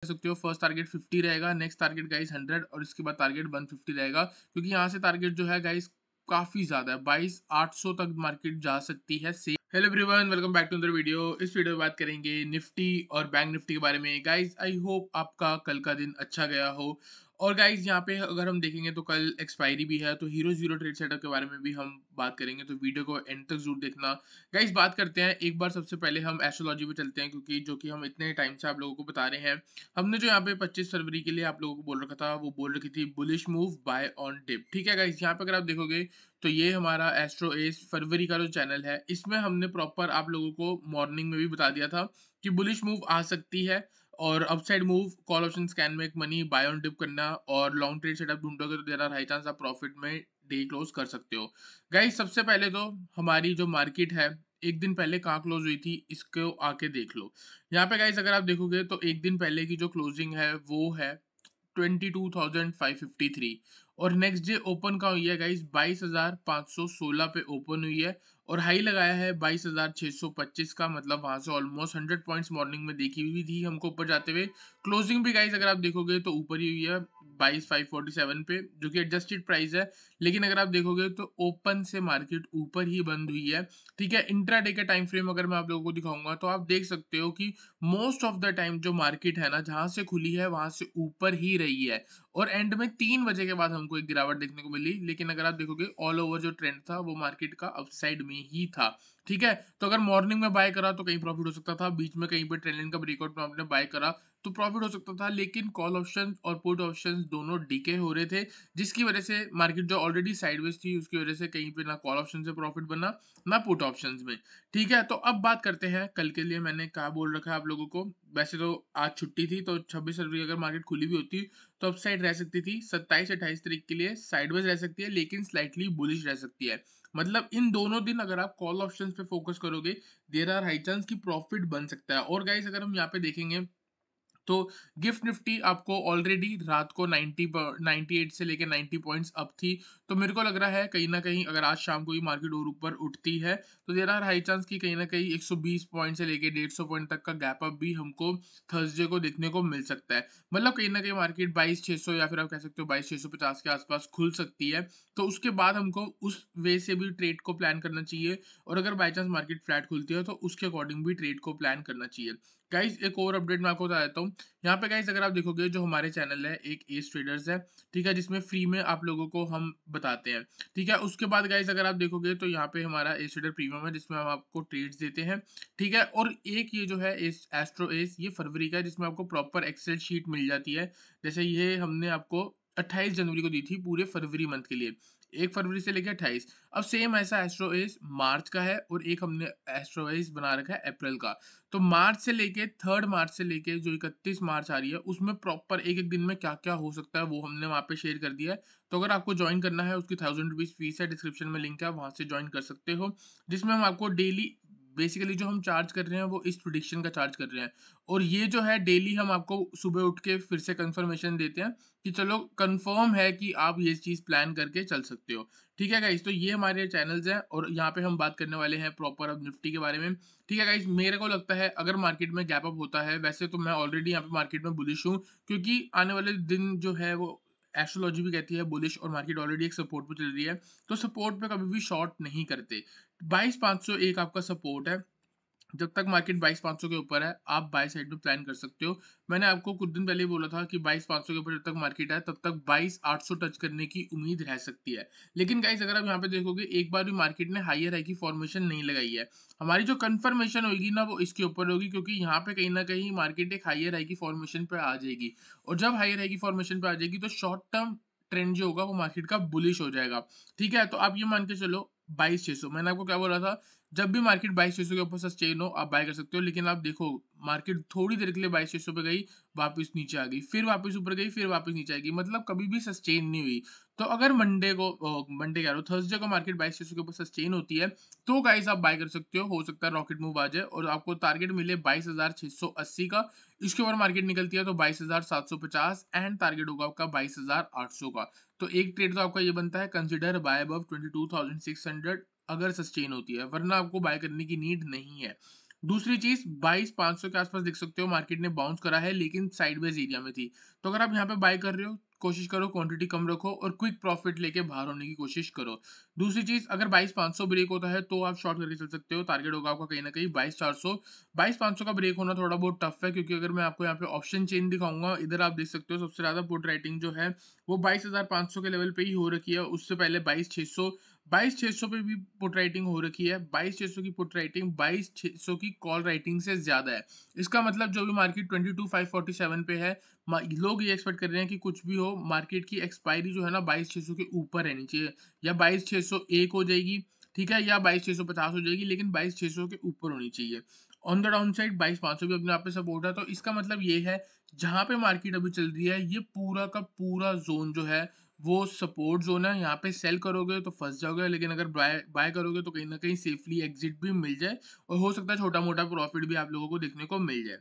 सकते हो first target 50 रहेगा, नेक्स्ट टारगेट गाइस 100 और इसके बाद टारगेट 150 रहेगा, क्योंकि यहाँ से टारगेट जो है गाइस काफी ज्यादा है, 22,800 तक मार्केट जा सकती है। Hello everyone, welcome back to another video. इस वीडियो में बात करेंगे निफ्टी और बैंक निफ्टी के बारे में। गाइस आई होप आपका कल का दिन अच्छा गया हो। और गाइस यहाँ पे अगर हम देखेंगे तो कल एक्सपायरी भी है, तो हीरो जीरो ट्रेड सेटअप के बारे में भी हम बात करेंगे, तो वीडियो को एंड तक जरूर देखना। गाइस बात करते हैं एक बार, सबसे पहले हम एस्ट्रोलॉजी पे चलते हैं, क्योंकि जो कि हम इतने टाइम से आप लोगों को बता रहे हैं। हमने जो यहाँ पे 25 फरवरी के लिए आप लोगों को बोल रखा था, वो बोल रखी थी bullish move buy on dip. ठीक है गाइस, यहाँ पे अगर आप देखोगे तो ये हमारा एस्ट्रो एस फरवरी का जो चैनल है, इसमें हमने प्रॉपर आप लोगों को मॉर्निंग में भी बता दिया था कि बुलिश मूव आ सकती है और upside move, call option scan make money, buy on dip करना और लॉन्ग ट्रेड सेटअप ढूंढोगे तो देयर आर हाई चांस आप प्रॉफिट में डे क्लोज कर सकते हो। गाइस सबसे पहले तो हमारी जो मार्केट है एक दिन पहले कहाँ क्लोज हुई थी, इसको आके देख लो। यहाँ पे गाइस अगर आप देखोगे तो एक दिन पहले की जो क्लोजिंग है वो है 22,553 और नेक्स्ट डे ओपन का हुई है गाइस 22,516 पे ओपन हुई है और हाई लगाया है 22,625 का, मतलब वहां से ऑलमोस्ट 100 पॉइंट्स मॉर्निंग में देखी हुई थी हमको ऊपर जाते हुए। क्लोजिंग भी गाइस अगर आप देखोगे तो ऊपर ही हुई है 22,547 पे, जो कि एडजस्टेड प्राइस है। लेकिन अगर आप देखोगे तो ओपन से मार्केट ऊपर ही बंद हुई है। ठीक है, इंट्राडे का टाइम फ्रेम अगर मैं आप लोगों को दिखाऊंगा तो आप देख सकते हो कि मोस्ट ऑफ द टाइम जो मार्केट है ना, जहां से खुली है वहां से ऊपर ही रही है और एंड में 3 बजे के बाद हमको एक गिरावट देखने को मिली। लेकिन अगर आप देखोगे ऑल ओवर जो ट्रेंड था वो मार्केट का अपसाइड में ही था। ठीक है, तो अगर मॉर्निंग में बाय करा तो कहीं प्रॉफिट हो सकता था, बीच में कहीं पे ट्रेंड लाइन का ब्रेकआउट में आपने बाय करा तो प्रॉफिट हो सकता था, लेकिन कॉल ऑप्शन और पुट ऑप्शन दोनों डीके हो रहे थे, जिसकी वजह से मार्केट जो ऑलरेडी साइडवेज थी उसकी वजह से कहीं पे ना कॉल ऑप्शन से प्रॉफिट बना ना पुट ऑप्शन में। ठीक है, तो अब बात करते हैं कल के लिए मैंने क्या बोल रखा है आप लोगों को। वैसे तो आज छुट्टी थी, तो 26 फरवरी अगर मार्केट खुली भी होती तो अप साइड रह सकती थी, 27-28 तारीख के लिए साइडवेज रह सकती है, लेकिन स्लाइटली बुलिश रह सकती है। मतलब इन दोनों दिन अगर आप कॉल ऑप्शंस पे फोकस करोगे, देयर आर हाई चांस की प्रॉफिट बन सकता है। और गाइस अगर हम यहाँ पे देखेंगे तो गिफ्ट निफ्टी आपको ऑलरेडी रात को 98 से लेकर 90 पॉइंट्स अप थी, तो मेरे को लग रहा है कहीं ना कहीं अगर आज शाम को ये मार्केट और ऊपर उठती है तो देर आर हाई चांस की कहीं ना कहीं 120 पॉइंट से लेकर 150 पॉइंट तक का गैप अप भी हमको थर्सडे को देखने को मिल सकता है। मतलब कहीं ना कहीं मार्केट 22,600 या फिर आप कह सकते हो 22,650 के आसपास खुल सकती है, तो उसके बाद हमको उस वे से भी ट्रेड को प्लान करना चाहिए। और अगर बाई चांस मार्केट फ्लैट खुलती है तो उसके अकॉर्डिंग भी ट्रेड को प्लान करना चाहिए। गाइस एक और अपडेट मैं आपको बता देता हूँ। यहाँ पे गाइस अगर आप देखोगे जो हमारे चैनल है एक एस ट्रेडर्स है, ठीक है, जिसमें फ्री में आप लोगों को हम बताते हैं। ठीक है, उसके बाद गाइस अगर आप देखोगे तो यहाँ पे हमारा एस ट्रेडर प्रीमियम है, जिसमें हम आपको ट्रेड्स देते हैं। ठीक है, और एक ये जो है एस एस्ट्रो एस, ये फरवरी का है, जिसमें आपको प्रॉपर एक्सेल शीट मिल जाती है। जैसे ये हमने आपको 28 जनवरी को दी थी पूरे फरवरी मंथ के लिए, 1 फरवरी से लेकर 28। अब सेम ऐसा एस्ट्रो एस मार्च का है और एक हमने एस्ट्रो एस बना रखा है अप्रैल का। तो मार्च से लेके 3 मार्च से लेके जो 31 मार्च आ रही है, उसमें प्रॉपर एक एक दिन में क्या क्या हो सकता है वो हमने वहाँ पे शेयर कर दिया है। तो अगर आपको ज्वाइन करना है, उसकी 1000 रुपीज फीस है, डिस्क्रिप्शन में लिंक है, वहां से ज्वाइन कर सकते हो, जिसमें हम आपको डेली बेसिकली जो हम चार्ज कर रहे हैं वो इस प्रिडिक्शन का चार्ज कर रहे हैं। और ये जो है डेली हम आपको सुबह उठ के फिर से कंफर्मेशन देते हैं कि चलो कंफर्म है कि आप ये चीज प्लान करके चल सकते हो। ठीक है गाइस, तो ये हमारे चैनल्स हैं और यहाँ पे हम बात करने वाले हैं प्रॉपर अब निफ्टी के बारे में। ठीक है गाइस, मेरे को लगता है अगर मार्केट में गैप अप होता है, वैसे तो मैं ऑलरेडी यहाँ पे मार्केट में बुलिश हूँ, क्योंकि आने वाले दिन जो है वो एस्ट्रोलॉजी भी कहती है बुलिश, और मार्केट ऑलरेडी एक सपोर्ट पे चल रही है, तो सपोर्ट पे कभी भी शॉर्ट नहीं करते। 22,501 आपका सपोर्ट है, जब तक मार्केट 22,500 के ऊपर है आप बाय साइड में प्लान कर सकते हो। मैंने आपको कुछ दिन पहले ही बोला था कि 22,500 के ऊपर जब तक मार्केट है तब तक 22,800 टच करने की उम्मीद रह सकती है। लेकिन गाइस अगर आप यहाँ पे देखोगे, एक बार भी मार्केट ने हायर हाई की फॉर्मेशन नहीं लगाई है। हमारी जो कंफर्मेशन होगी ना वो इसके ऊपर होगी, क्योंकि यहाँ पे कहीं ना कहीं मार्केट एक हायर हाई की फॉर्मेशन पे आ जाएगी, और जब हायर हाई की फॉर्मेशन पे आ जाएगी तो शॉर्ट टर्म ट्रेंड जो होगा वो मार्केट का बुलिश हो जाएगा। ठीक है, तो आप ये मान के चलो 22,600, मैंने आपको क्या बोला था, जब भी मार्केट 22,600 के ऊपर सस्टेन हो आप बाय कर सकते हो। लेकिन आप देखो मार्केट थोड़ी देर के लिए 22,600 पे गई, वापस नीचे आ गई, फिर वापस ऊपर गई, फिर वापस नीचे आएगी, मतलब कभी भी सस्टेन नहीं हुई। तो अगर मंडे कह रहा हूँ थर्सडे को मार्केट 22,600 के ऊपर सस्टेन होती है तो गाइस आप बाय कर सकते हो सकता है रॉकेट मूव आ जाए और आपको टारगेट मिले 22,680 का। इसके ऊपर मार्केट निकलती है तो 22,750 एंड टारगेट होगा आपका 22,800 का। तो एक ट्रेड तो आपका ये बनता है, कंसिडर बाय अबव 22,600 अगर सस्टेन होती है, वरना आपको बाय करने की नीड नहीं है। दूसरी चीज़ 22,500 के आस-पास देख सकते हो मार्केट ने बाउंस करा है लेकिन साइडवेज एरिया में थी। तो अगर आप यहाँ पे बाय कर रहे हो, कोशिश करो क्वांटिटी कम रखो और क्विक प्रॉफिट लेके बाहर होने की कोशिश करो। दूसरी चीज़ अगर 22,500 ब्रेक होता है तो आप शॉर्ट करके चल सकते हो। टारगेट होगा आपका कहीं न कहीं 22,400। 22,500 का ब्रेक होना थोड़ा बहुत टफ है क्योंकि अगर मैं आपको यहाँ पे ऑप्शन चेन दिखाऊँगा, इधर आप देख सकते हो सबसे ज़्यादा पुट राइटिंग जो है वो 22,500 के लेवल पे ही हो रखी है। उससे पहले 22,600 पे भी पुट राइटिंग हो रखी है। 22,600 की पुट राइटिंग 22,600 की कॉल राइटिंग से ज़्यादा है। इसका मतलब जो भी मार्केट 22,547 पे है, लोग ये एक्सपेक्ट कर रहे हैं कि कुछ भी हो मार्केट की एक्सपायरी जो है ना 22,600 के ऊपर रहनी चाहिए, या 22,601 हो जाएगी, ठीक है, या 22,650 हो जाएगी, लेकिन 22,600 के ऊपर होनी चाहिए। ऑन द डाउन साइड 22,500 भी अपने आप पे सपोर्ट है। तो इसका मतलब ये है जहाँ पे मार्केट अभी चल रही है, ये पूरा का पूरा जोन जो है वो सपोर्ट जोन है। यहाँ पे सेल करोगे तो फंस जाओगे, लेकिन अगर बाय बाय करोगे तो कहीं ना कहीं सेफली एग्जिट भी मिल जाए और हो सकता है छोटा मोटा प्रॉफिट भी आप लोगों को देखने को मिल जाए।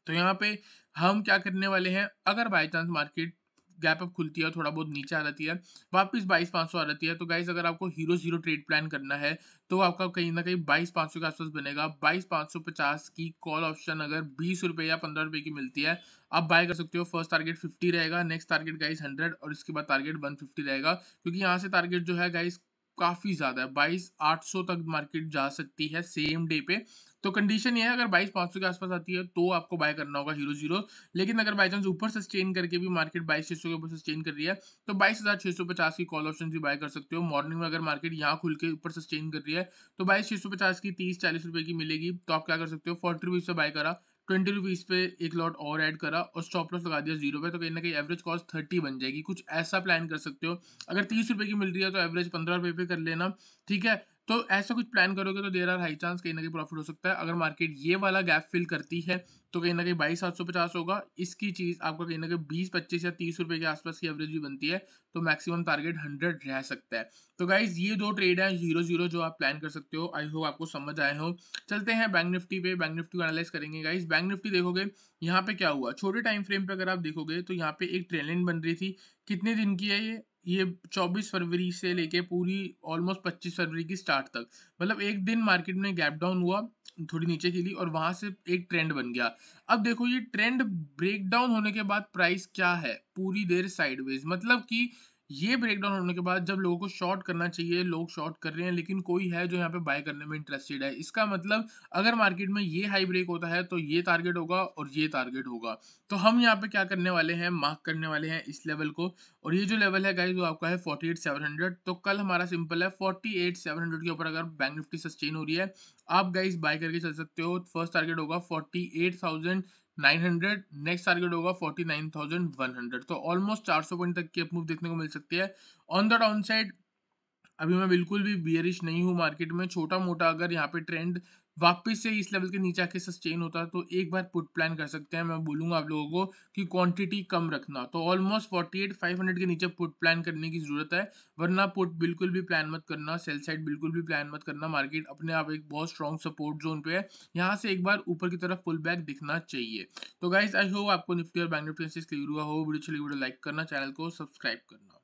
तो यहाँ पे हम क्या करने वाले हैं, अगर by chance market gap up खुलती है, थोड़ा बहुत नीचे आ जाती है, वापस 22,500 आ जाती है, तो गाइस अगर आपको हीरो जीरो ट्रेड प्लान करना है तो आपका कहीं ना कहीं 22,500 के आसपास बनेगा। 22,550 की कॉल ऑप्शन अगर 20 रुपए या 15 रुपए की मिलती है, आप बाय कर सकते हो। फर्स्ट टारगेट 50 रहेगा, नेक्स्ट टारगेट गाइस 100 और इसके बाद टारगेट 150 रहेगा, क्योंकि यहाँ से टारगेट जो है गाइस काफी ज्यादा है। 22,800 तक मार्केट जा सकती है सेम डे पे। तो कंडीशन ये है, अगर 22,500 के आसपास आती है तो आपको बाय करना होगा हीरो जीरो। लेकिन अगर बाय चांस ऊपर सस्टेन करके भी मार्केट 22,600 के ऊपर सस्टेन कर रही है, तो 22,650 की कॉल ऑप्शन भी बाय कर सकते हो। मॉर्निंग में अगर मार्केट यहाँ खुल के ऊपर सस्टेन कर रही है तो 22,650 की 30-40 रुपए की मिलेगी, तो आप क्या कर सकते हो, 40 रुपीज से बाय करा, 20 रुपीज पे एक लॉट और ऐड करा और स्टॉप लॉस लगा दिया 0 पे, तो कहीं ना कहीं एवरेज कॉस्ट 30 बन जाएगी। कुछ ऐसा प्लान कर सकते हो। अगर 30 रुपए की मिल रही है तो एवरेज 15 रुपए पे कर लेना, ठीक है। तो ऐसा कुछ प्लान करोगे तो देयर आर हाई चांस कहीं ना कहीं प्रॉफिट हो सकता है। अगर मार्केट ये वाला गैप फिल करती है तो कहीं ना कहीं 22,750 होगा। इसकी चीज आपका कहीं ना कहीं 20, 25 या 30 रुपए के आसपास की एवरेज भी बनती है, तो मैक्सिमम टारगेट 100 रह सकता है। तो गाइज ये दो ट्रेड है जीरो जीरो जो आप प्लान कर सकते हो। आई होप आपको समझ आए हो। चलते हैं बैंक निफ्टी पे, बैंक निफ्टी को एनालाइज करेंगे गाइज। बैंक निफ्टी देखोगे यहाँ पे क्या हुआ, छोटे टाइम फ्रेम पे अगर आप देखोगे तो यहाँ पे एक ट्रेंड लाइन बन रही थी। कितने दिन की है ये 24 फरवरी से लेके पूरी ऑलमोस्ट 25 फरवरी की स्टार्ट तक। मतलब एक दिन मार्केट में गैप डाउन हुआ, थोड़ी नीचे खिली और वहां से एक ट्रेंड बन गया। अब देखो ये ट्रेंड ब्रेक डाउन होने के बाद प्राइस क्या है, पूरी देर साइडवेज। मतलब कि ये ब्रेक डाउन होने के बाद जब लोगों को शॉर्ट करना चाहिए, लोग शॉर्ट कर रहे हैं, लेकिन कोई है जो यहाँ पे बाय करने में इंटरेस्टेड है। इसका मतलब अगर मार्केट में ये हाई ब्रेक होता है तो ये टारगेट होगा और ये टारगेट होगा। तो हम यहाँ पे क्या करने वाले हैं, मार्क करने वाले हैं इस लेवल को। और ये जो लेवल है गाइस वो आपका है 48,700। तो कल हमारा सिंपल है 48,700 के ऊपर अगर बैंक निफ्टी सस्टेन हो रही है, आप गाइस बाय करके चल सकते हो। फर्स्ट टारगेट होगा 48,900, नेक्स्ट टारगेट होगा 49,100। तो ऑलमोस्ट 400 पॉइंट तक की अप मूव देखने को मिल सकती है। ऑन द डाउन साइड अभी मैं बिल्कुल भी बियरिश नहीं हूँ मार्केट में। छोटा-मोटा अगर यहाँ पे ट्रेंड वापस से इस लेवल के नीचे आके सस्टेन होता है तो एक बार पुट प्लान कर सकते हैं। मैं बोलूँगा आप लोगों को कि क्वांटिटी कम रखना। तो ऑलमोस्ट 48,500 के नीचे पुट प्लान करने की ज़रूरत है, वरना पुट बिल्कुल भी प्लान मत करना, सेल साइड बिल्कुल भी प्लान मत करना। मार्केट अपने आप एक बहुत स्ट्रॉन्ग सपोर्ट ज़ोन पे है, यहाँ से एक बार ऊपर की तरफ पुल बैक दिखना चाहिए। तो गाइज़ आई होप आपको निफ्टी और बैंक निफ्टी एनालिसिस क्लियर हुआ हो। वीडियो अच्छी लगी वीडियो लाइक करना, चैनल को सब्सक्राइब करना।